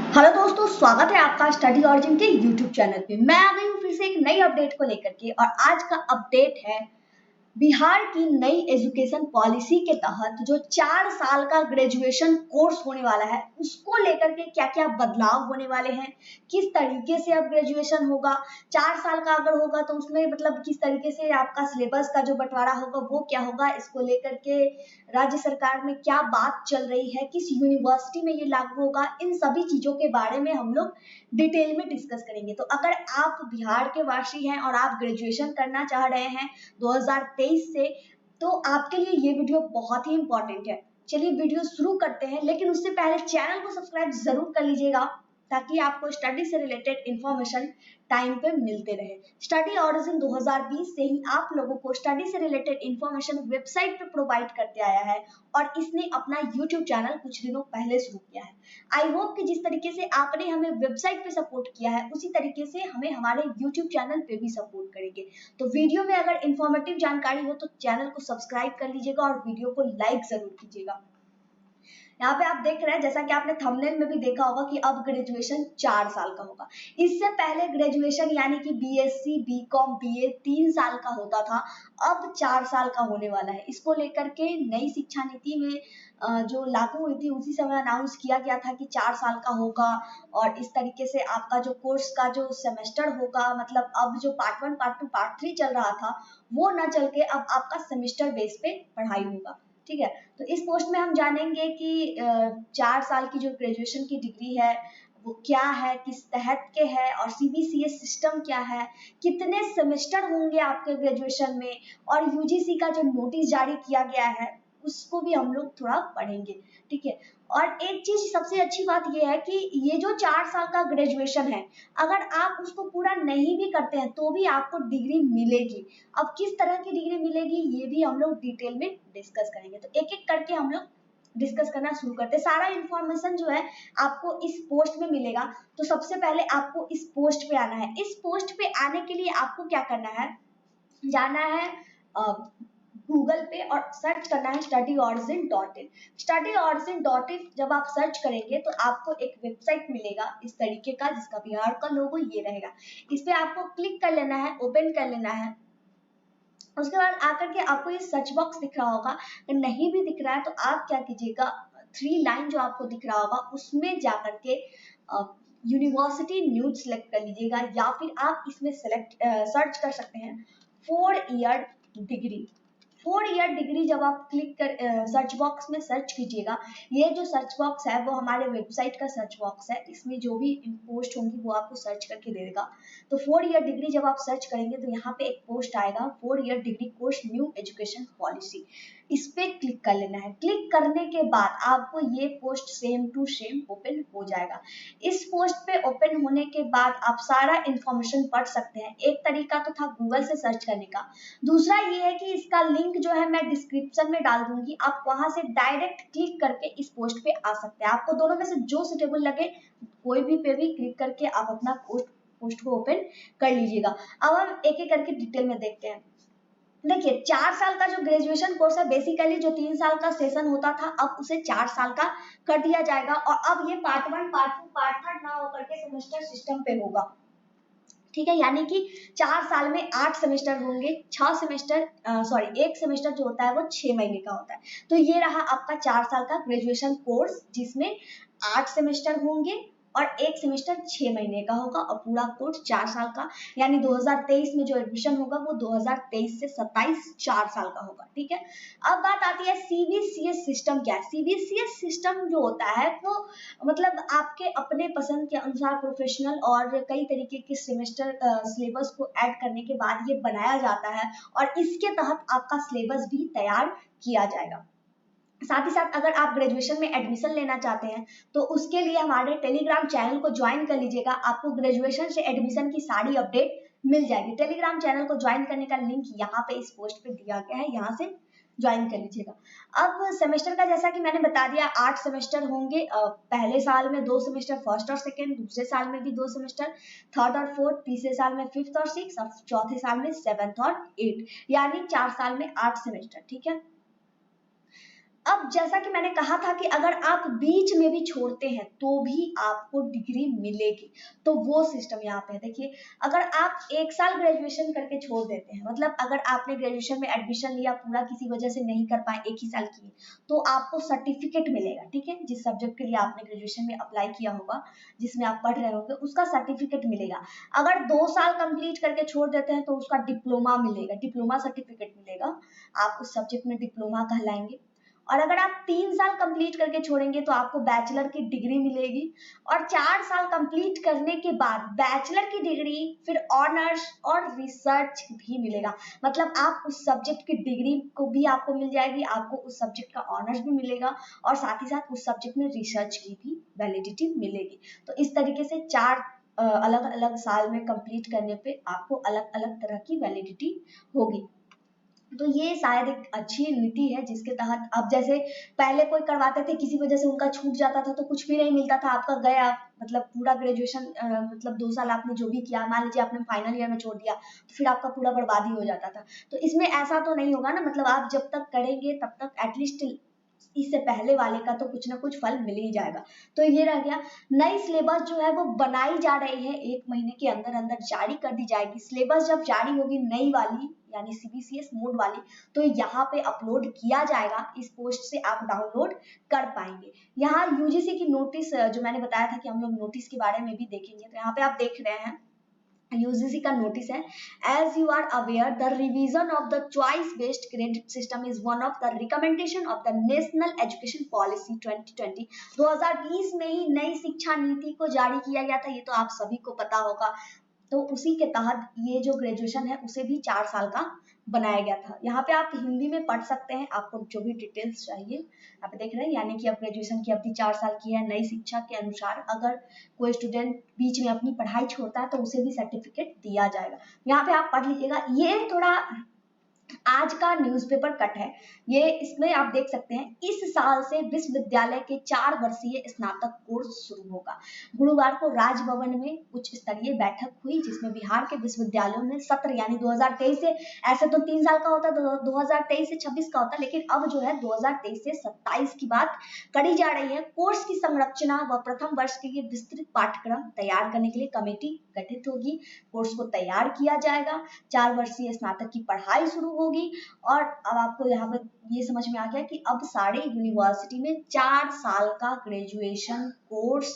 Hello दोस्तों, स्वागत है आपका स्टडी ऑरिजिन के यूट्यूब चैनल पे। मैं आ गई हूँ फिर से एक नई अपडेट को लेकर के। और आज का अपडेट है बिहार की नई एजुकेशन पॉलिसी के तहत जो 4 साल का ग्रेजुएशन कोर्स होने वाला है उसको लेकर के क्या क्या बदलाव होने वाले हैं, किस तरीके से अब ग्रेजुएशन होगा। 4 साल का अगर होगा तो उसमें मतलब किस तरीके से आपका सिलेबस का जो बंटवारा होगा वो क्या होगा, इसको लेकर के राज्य सरकार में क्या बात चल रही है, किस यूनिवर्सिटी में ये लागू होगा, इन सभी चीजों के बारे में हम लोग डिटेल में डिस्कस करेंगे। तो अगर आप बिहार के वासी हैं और आप ग्रेजुएशन करना चाह रहे हैं 2023 से, तो आपके लिए ये वीडियो बहुत ही इंपॉर्टेंट है। चलिए वीडियो शुरू करते हैं, लेकिन उससे पहले चैनल को सब्सक्राइब जरूर कर लीजिएगा ताकि आपको स्टडी से रिलेटेड इंफॉर्मेशन टाइम पे मिलते रहे। स्टडी ऑरिजिन 2020 से ही आप लोगों को स्टडी से रिलेटेड इंफॉर्मेशन वेबसाइट पे प्रोवाइड करते आया है और इसने अपना यूट्यूब चैनल कुछ दिनों पहले शुरू किया है। आई होप कि जिस तरीके से आपने हमें वेबसाइट पे सपोर्ट किया है उसी तरीके से हमें हमारे यूट्यूब चैनल पे भी सपोर्ट करेंगे। तो वीडियो में अगर इंफॉर्मेटिव जानकारी हो तो चैनल को सब्सक्राइब कर लीजिएगा और वीडियो को लाइक जरूर कीजिएगा। यहाँ पे आप देख रहे हैं, जैसा कि आपने थंबनेल में भी देखा होगा कि अब ग्रेजुएशन 4 साल का होगा। इससे पहले ग्रेजुएशन यानी कि बीएससी, बीकॉम, बीए 3 साल का होता था, अब 4 साल का होने वाला है। इसको लेकर के नई शिक्षा नीति में जो लागू हुई थी उसी समय अनाउंस किया गया था कि 4 साल का होगा। और इस तरीके से आपका जो कोर्स का जो सेमेस्टर होगा, मतलब अब जो पार्ट 1, पार्ट 2, पार्ट 3 चल रहा था वो न चल के अब आपका सेमेस्टर बेस पे पढ़ाई होगा। ठीक है, तो इस पोस्ट में हम जानेंगे कि 4 साल की जो ग्रेजुएशन की डिग्री है वो क्या है, किस तहत के है, और सीबीसीएस सिस्टम क्या है, कितने सेमेस्टर होंगे आपके ग्रेजुएशन में, और यूजीसी का जो नोटिस जारी किया गया है उसको भी हम लोग थोड़ा पढ़ेंगे। ठीक है, और एक चीज सबसे अच्छी बात यह है कि ये जो 4 साल का ग्रेजुएशन है, अगर आप उसको पूरा नहीं भी करते हैं तो भी आपको डिग्री मिलेगी। अब किस तरह की डिग्री मिलेगी ये भी हम लोग डिटेल में डिस्कस करेंगे। तो एक एक करके हम लोग डिस्कस करना शुरू करते हैं। सारा इंफॉर्मेशन जो है आपको इस पोस्ट में मिलेगा। तो सबसे पहले आपको इस पोस्ट पे आना है। इस पोस्ट पे आने के लिए आपको क्या करना है, जाना है गूगल पे और सर्च करना है studyorigen.in। studyorigen.in जब आप सर्च करेंगे तो आपको एक वेबसाइट मिलेगा इस तरीके का, जिसका बिहार का लोगो ये रहेगा। इस पे आपको क्लिक कर लेना है, ओपन कर लेना है। उसके बाद आकर के आपको ये सर्च बॉक्स दिख रहा होगा, अगर नहीं भी दिख रहा है तो आप क्या कीजिएगा, 3 लाइन जो आपको दिख रहा होगा उसमें जाकर के यूनिवर्सिटी न्यूज सेलेक्ट कर लीजिएगा, या फिर आप इसमें सर्च कर सकते हैं 4 ईयर डिग्री। 4 ईयर डिग्री जब आप क्लिक कर सर्च बॉक्स में सर्च कीजिएगा, ये जो सर्च बॉक्स है वो हमारे वेबसाइट का सर्च बॉक्स है, इसमें जो भी पोस्ट होंगी वो आपको सर्च करके दे देगा। तो 4 ईयर डिग्री जब आप सर्च करेंगे तो यहाँ पे एक पोस्ट आएगा, 4 year degree course new education policy. इस पे क्लिक कर लेना है। क्लिक करने के बाद आपको ये post same to same open हो जाएगा। इस पोस्ट पे ओपन होने के बाद आप सारा इंफॉर्मेशन पढ़ सकते हैं। एक तरीका तो था गूगल से सर्च करने का, दूसरा ये है कि इसका लिंक जो है मैं डिस्क्रिप्शन में डाल दूंगी, आप वहां से डायरेक्ट क्लिक करके इस पोस्ट पे आ सकते हैं। आपको दोनों में से जो सुटेबल लगे कोई भी पे भी क्लिक करके आप अपना पोस्ट को ओपन कर लीजिएगा। अब हम एक एक करके डिटेल में देखते हैं। देखिए, 4 साल का जो ग्रेजुएशन कोर्स है, बेसिकली जो 3 साल का सेशन होता था अब उसे 4 साल का कर दिया जाएगा। और अब ये पार्ट 1, पार्ट 2, पार्ट 3 ना होकर के सेमेस्टर सिस्टम पे होगा। ठीक है, यानी कि 4 साल में 8 सेमेस्टर होंगे। 1 सेमेस्टर जो होता है वो 6 महीने का होता है। तो ये रहा आपका 4 साल का ग्रेजुएशन कोर्स, जिसमें 8 सेमेस्टर होंगे और 1 सेमेस्टर 6 महीने का होगा और पूरा कोर्स 4 साल का, यानी 2023 में जो एडमिशन होगा वो 2023 से 27 4 साल का होगा। ठीक है, अब बात आती है सीबीसीएस सिस्टम क्या है। सीबीसीएस सिस्टम जो होता है वो मतलब आपके अपने पसंद के अनुसार प्रोफेशनल और कई तरीके के सेमेस्टर सिलेबस को ऐड करने के बाद ये बनाया जाता है और इसके तहत आपका सिलेबस भी तैयार किया जाएगा। साथ ही साथ अगर आप ग्रेजुएशन में एडमिशन लेना चाहते हैं तो उसके लिए हमारे टेलीग्राम चैनल को ज्वाइन कर लीजिएगा। आपको ग्रेजुएशन से एडमिशन की सारी अपडेट मिल जाएगी। टेलीग्राम चैनल को ज्वाइन करने का लिंक यहाँ पे इस पोस्ट पे दिया गया है, यहाँ से ज्वाइन कर लीजिएगा। अब सेमेस्टर का जैसा कि मैंने बता दिया, 8 सेमेस्टर होंगे। पहले साल में 2 सेमेस्टर, फर्स्ट और सेकेंड, दूसरे साल में भी 2 सेमेस्टर, थर्ड और फोर्थ, तीसरे साल में 5th और 6th, और चौथे साल में 7th और 8th, यानी 4 साल में 8 सेमेस्टर। ठीक है, अब जैसा कि मैंने कहा था कि अगर आप बीच में भी छोड़ते हैं तो भी आपको डिग्री मिलेगी, तो वो सिस्टम यहाँ पे है। देखिए, अगर आप 1 साल ग्रेजुएशन करके छोड़ देते हैं, मतलब अगर आपने ग्रेजुएशन में एडमिशन लिया, पूरा किसी वजह से नहीं कर पाए, 1 ही साल किए, तो आपको सर्टिफिकेट मिलेगा, ठीक है, जिस सब्जेक्ट के लिए आपने ग्रेजुएशन में अप्लाई किया होगा, जिसमें आप पढ़ रहे होंगे, उसका सर्टिफिकेट मिलेगा। अगर 2 साल कंप्लीट करके छोड़ देते हैं तो उसका डिप्लोमा मिलेगा, डिप्लोमा सर्टिफिकेट मिलेगा, आप उस सब्जेक्ट में डिप्लोमा कहलाएंगे। और अगर आप 3 साल कंप्लीट करके छोड़ेंगे तो आपको बैचलर की डिग्री मिलेगी। और 4 साल कंप्लीट करने के बाद बैचलर की डिग्री, फिर ऑनर्स और रिसर्च भी मिलेगा। मतलब आप उस सब्जेक्ट की डिग्री को भी आपको मिल जाएगी, आपको उस सब्जेक्ट का ऑनर्स भी मिलेगा, और साथ ही साथ उस सब्जेक्ट में रिसर्च की भी वैलिडिटी मिलेगी। तो इस तरीके से 4 अलग अलग साल में कंप्लीट करने पे आपको अलग अलग तरह की वैलिडिटी होगी। तो ये शायद एक अच्छी नीति है, जिसके तहत अब जैसे पहले कोई करवाते थे, किसी वजह से उनका छूट जाता था तो कुछ भी नहीं मिलता था, आपका गया मतलब पूरा ग्रेजुएशन, मतलब 2 साल आपने जो भी किया, मान लीजिए आपने फाइनल ईयर में छोड़ दिया, तो फिर आपका पूरा बर्बादी हो जाता था। तो इसमें ऐसा तो नहीं होगा ना, मतलब आप जब तक करेंगे तब तक एटलीस्ट इससे पहले वाले का तो कुछ ना कुछ फल मिल ही जाएगा। तो ये रह गया। नई सिलेबस जो है वो बनाई जा रही है, 1 महीने के अंदर अंदर जारी कर दी जाएगी। सिलेबस जब जारी होगी नई वाली, यानी सीबीसीएस मोड वाली, तो यहाँ पे अपलोड किया जाएगा, इस पोस्ट से आप डाउनलोड कर पाएंगे। यहाँ यूजीसी की नोटिस, जो मैंने बताया था कि हम लोग नोटिस के बारे में भी देखेंगे, तो यहाँ पे आप देख रहे हैं यूजीसी का नोटिस है। As you are aware, the revision of the choice based credit system is one of the recommendation of the national education policy 2020। 2020 में ही नई शिक्षा नीति को जारी किया गया था, ये तो आप सभी को पता होगा। तो उसी के तहत ये जो ग्रेजुएशन है उसे भी 4 साल का बनाया गया था। यहाँ पे आप हिंदी में पढ़ सकते हैं, आपको जो भी डिटेल्स चाहिए आप देख रहे हैं। यानी कि अब ग्रेजुएशन की अवधि 4 साल की है। नई शिक्षा के अनुसार अगर कोई स्टूडेंट बीच में अपनी पढ़ाई छोड़ता है तो उसे भी सर्टिफिकेट दिया जाएगा। यहाँ पे आप पढ़ लीजिएगा, ये थोड़ा आज का न्यूज़पेपर कट है। ये इसमें आप देख सकते हैं, इस साल से विश्वविद्यालय के 4 वर्षीय स्नातक कोर्स शुरू होगा। गुरुवार को राजभवन में उच्च स्तरीय बैठक हुई, जिसमें बिहार के विश्वविद्यालयों में सत्र यानी 2023 से, ऐसे तो 3 साल का होता है, 2023 से 26 का होता है, लेकिन अब जो है 2023 से 27 की बात करी जा रही है। कोर्स की संरचना व प्रथम वर्ष के लिए विस्तृत पाठ्यक्रम तैयार करने के लिए कमेटी गठित होगी। कोर्स को तैयार किया जाएगा, 4 वर्षीय स्नातक की पढ़ाई शुरू होगी। और अब आपको यहाँ पर ये समझ में आ गया कि अब सारे यूनिवर्सिटी में 4 साल का ग्रेजुएशन कोर्स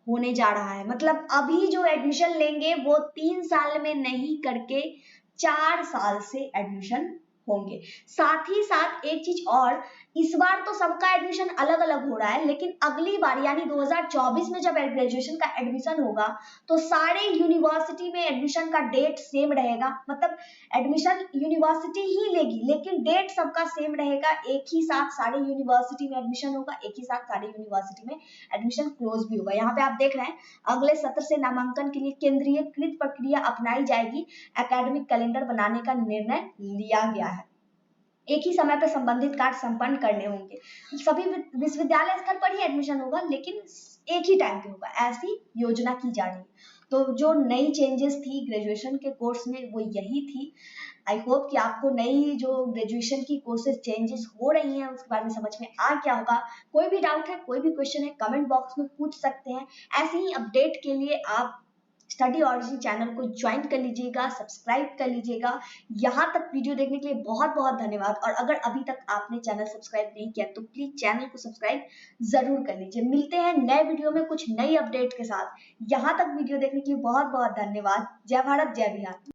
होने जा रहा है। मतलब अभी जो एडमिशन लेंगे वो 3 साल में नहीं करके 4 साल से एडमिशन होंगे। साथ ही साथ एक चीज और, इस बार तो सबका एडमिशन अलग अलग हो रहा है, लेकिन अगली बार यानी 2024 में जब ग्रेजुएशन का एडमिशन होगा तो सारे यूनिवर्सिटी में एडमिशन का डेट सेम रहेगा। मतलब एडमिशन यूनिवर्सिटी ही लेगी, लेकिन डेट सबका सेम रहेगा। एक ही साथ सारे यूनिवर्सिटी में एडमिशन होगा, एक ही साथ सारे यूनिवर्सिटी में एडमिशन क्लोज भी होगा। यहाँ पे आप देख रहे हैं, अगले सत्र से नामांकन के लिए केंद्रीयकृत प्रक्रिया अपनाई जाएगी। एकेडमिक कैलेंडर बनाने का निर्णय लिया गया है। एक ही समय पर संबंधित कार्य संपन्न करने होंगे। सभी विश्वविद्यालय स्तर पर ही एडमिशन होगा, लेकिन एक ही टाइम पे होगा, ऐसी योजना की जा रही है। तो जो नई चेंजेस थी ग्रेजुएशन के कोर्स में वो यही थी। आई होप कि आपको नई जो ग्रेजुएशन की कोर्सेज चेंजेस हो रही हैं उसके बारे में समझ में आ गया होगा। कोई भी डाउट है, कोई भी क्वेश्चन है, कमेंट बॉक्स में पूछ सकते हैं। ऐसे ही अपडेट के लिए आप स्टडी ऑरिजिन चैनल को ज्वाइन कर लीजिएगा, सब्सक्राइब कर लीजिएगा। यहाँ तक वीडियो देखने के लिए बहुत बहुत धन्यवाद। और अगर अभी तक आपने चैनल सब्सक्राइब नहीं किया तो प्लीज चैनल को सब्सक्राइब जरूर कर लीजिए। मिलते हैं नए वीडियो में कुछ नई अपडेट के साथ। यहाँ तक वीडियो देखने के लिए बहुत बहुत धन्यवाद। जय भारत, जय बिहार।